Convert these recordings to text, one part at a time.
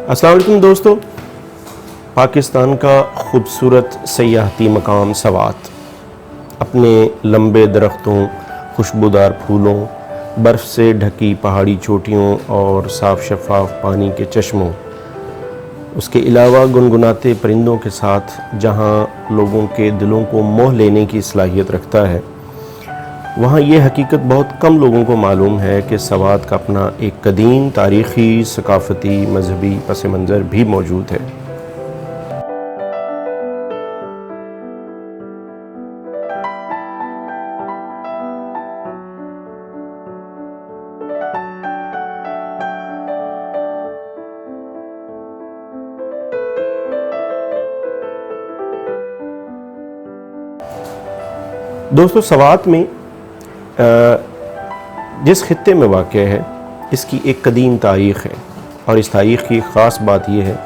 अस्सलाम वालेकुम दोस्तों। पाकिस्तान का खूबसूरत सयाहती मकाम सवात अपने लंबे दरख्तों, खुशबूदार फूलों, बर्फ़ से ढकी पहाड़ी चोटियों और साफ़ शफ़ाफ पानी के चश्मों, उसके अलावा गुनगुनाते परिंदों के साथ जहाँ लोगों के दिलों को मोह लेने की सलाहियत रखता है, वहाँ ये हकीकत बहुत कम लोगों को मालूम है कि सवात का अपना एक कदीम तारीख़ी, सकाफ़ती, मजहबी पस मंज़र भी मौजूद है। दोस्तों, सवात में जिस खित्ते में वाक़ है इसकी एक कदीम तारीख़ है और इस तारीख़ की ख़ास बात यह है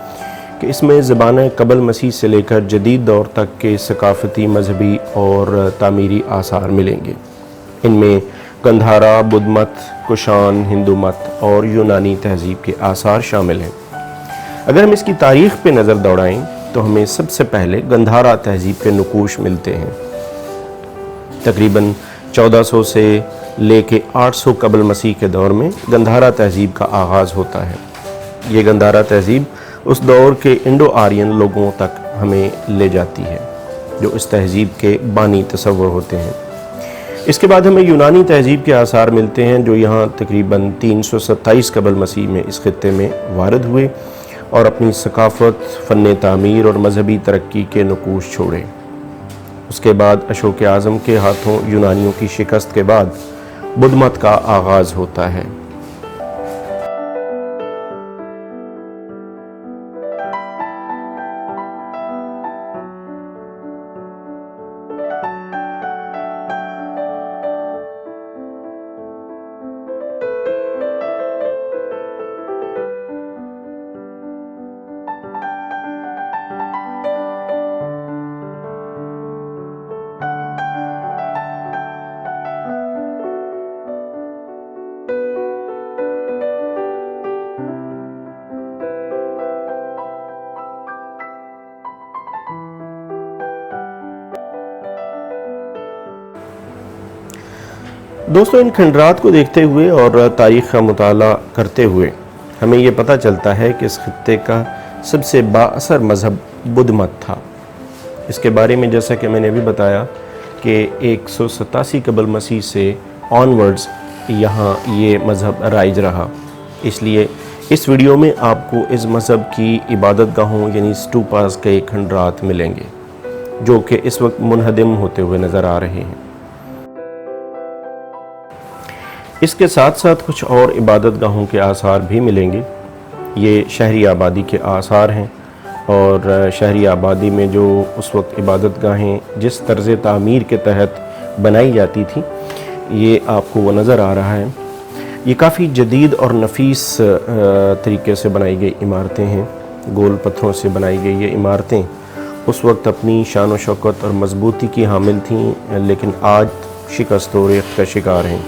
कि इसमें ज़बान क़बल मसीह से लेकर जदीद दौर तक के सकाफ़ती, मजहबी और तामीरी आसार मिलेंगे। इनमें गंधारा, बुद्ध मत, कुशान, हिंदू मत और यूनानी तहज़ीब के आसार शामिल हैं। अगर हम इसकी तारीख़ पे नज़र दौड़ाएँ तो हमें सबसे पहले गंधारा तहज़ीब के नकूश मिलते हैं। तकरीबन 1400 से लेके 800 कबल मसीह के दौर में गंधारा तहज़ीब का आगाज़ होता है। ये गंधारा तहज़ीब उस दौर के इंडो आर्यन लोगों तक हमें ले जाती है जो इस तहज़ीब के बानी तस्वर होते हैं। इसके बाद हमें यूनानी तहज़ीब के आसार मिलते हैं जो यहाँ तकरीबन 327 कबल मसीह में इस खित्ते में वारद हुए और अपनी सकाफ़त, फ़न तामीर और मजहबी तरक्की के नकूश छोड़े। उसके बाद अशोक आज़म के हाथों यूनानियों की शिकस्त के बाद बुद्ध मत का आगाज़ होता है। दोस्तों, इन खंडरात को देखते हुए और तारीख़ का मुताला करते हुए हमें ये पता चलता है कि इस खित्ते का सबसे बाअसर मज़हब बुद्ध मत था। इसके बारे में जैसा कि मैंने अभी बताया कि 187 कबल मसीह से ऑनवर्ड्स यहाँ ये मज़हब राइज रहा। इसलिए इस वीडियो में आपको इस मज़हब की इबादत गाहों यानी स्टूपास के खंडरात मिलेंगे जो कि इस वक्त मुनहदम होते हुए नज़र आ रहे हैं। इसके साथ साथ कुछ और इबादत गाहों के आसार भी मिलेंगे। ये शहरी आबादी के आसार हैं और शहरी आबादी में जो उस वक्त इबादत गाहें जिस तर्ज़ तामीर के तहत बनाई जाती थी, ये आपको वो नज़र आ रहा है। ये काफ़ी जदीद और नफीस तरीके से बनाई गई इमारतें हैं। गोल पत्थरों से बनाई गई ये इमारतें उस वक्त अपनी शान व शौकत और मजबूती की हामिल थीं, लेकिन आज शिकस्त व रेख्त का शिकार हैं।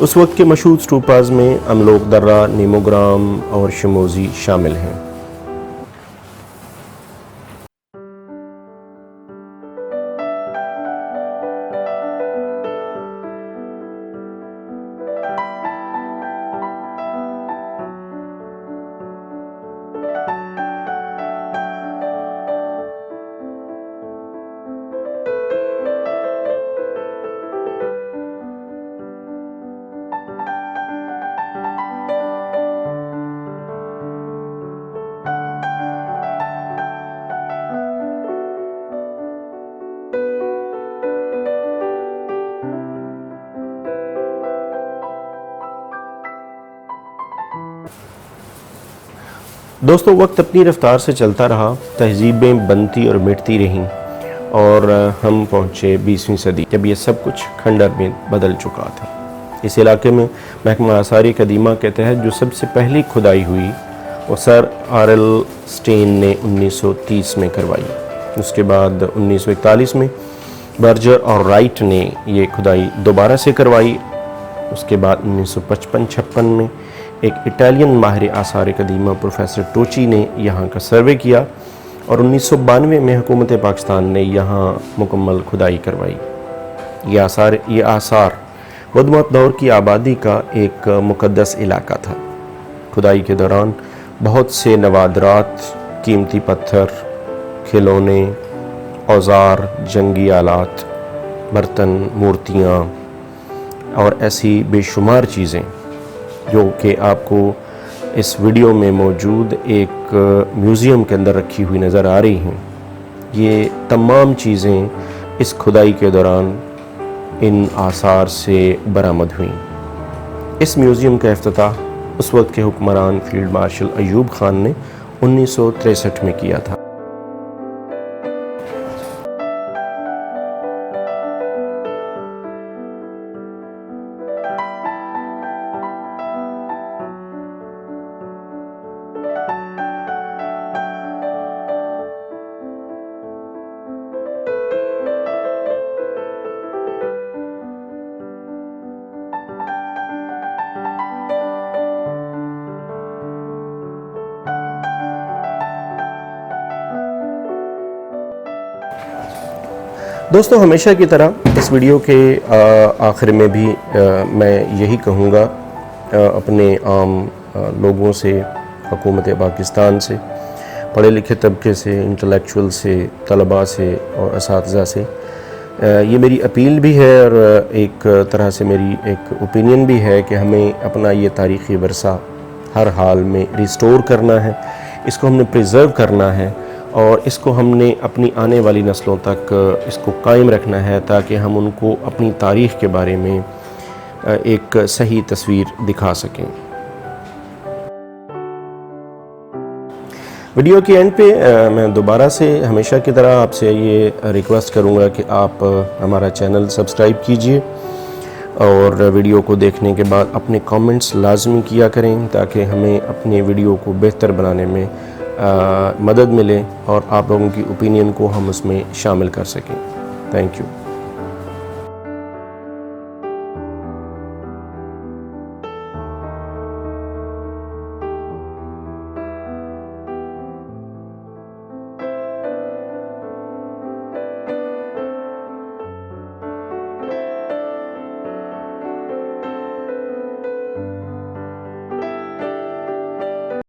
उस वक्त के मशहूर स्टूपास में अमलोक दर्रा, नीमोग्राम और शमोज़ी शामिल हैं। दोस्तों, वक्त अपनी रफ्तार से चलता रहा, तहज़ीबें बनती और मिटती रहीं और हम पहुँचे 20वीं सदी जब ये सब कुछ खंडर में बदल चुका था। इस इलाके में महकमा आसार कदीमा के तहत जो सबसे पहली खुदाई हुई वो सर आर.एल. स्टेन ने 1930 में करवाई। उसके बाद 1941 में बर्जर और राइट ने ये खुदाई दोबारा से करवाई। उसके बाद 1955-56 में ایک اٹالین ماہر آثار قدیمہ پروفیسر ٹوچی نے یہاں کا سروے کیا اور 1992 میں حکومت پاکستان نے یہاں مکمل کھدائی کروائی۔ یہ آثار ودمت دور کی آبادی کا ایک مقدس علاقہ تھا۔ کھدائی کے دوران بہت سے نوادرات، قیمتی پتھر، کھلونے، اوزار، جنگی آلات، برتن، مورتیاں اور ایسی بے شمار چیزیں جو کہ آپ کو اس ویڈیو میں موجود ایک میوزیم کے اندر رکھی ہوئی نظر آ رہی ہیں، یہ تمام چیزیں اس کھدائی کے دوران ان آثار سے برآمد ہوئیں۔ اس میوزیم کا افتتاح اس وقت کے حکمران فیلڈ مارشل ایوب خان نے 1963 میں کیا تھا۔ دوستو، ہمیشہ کی طرح اس ویڈیو کے آخر میں بھی میں یہی کہوں گا اپنے عام لوگوں سے، حکومت پاکستان سے، پڑھے لکھے طبقے سے، انٹلیکچول سے، طلباء سے اور اساتذہ سے، یہ میری اپیل بھی ہے اور ایک طرح سے میری ایک اوپینین بھی ہے کہ ہمیں اپنا یہ تاریخی ورثہ ہر حال میں ریسٹور کرنا ہے، اس کو ہم نے پریزرو کرنا ہے اور اس کو ہم نے اپنی آنے والی نسلوں تک اس کو قائم رکھنا ہے تاکہ ہم ان کو اپنی تاریخ کے بارے میں ایک صحیح تصویر دکھا سکیں۔ ویڈیو کے اینڈ پہ میں دوبارہ سے ہمیشہ کی طرح آپ سے یہ ریکویسٹ کروں گا کہ آپ ہمارا چینل سبسکرائب کیجئے اور ویڈیو کو دیکھنے کے بعد اپنے کامنٹس لازمی کیا کریں تاکہ ہمیں اپنے ویڈیو کو بہتر بنانے میں مدد ملے اور آپ لوگوں کی اوپینین کو ہم اس میں شامل کر سکیں۔ Thank you.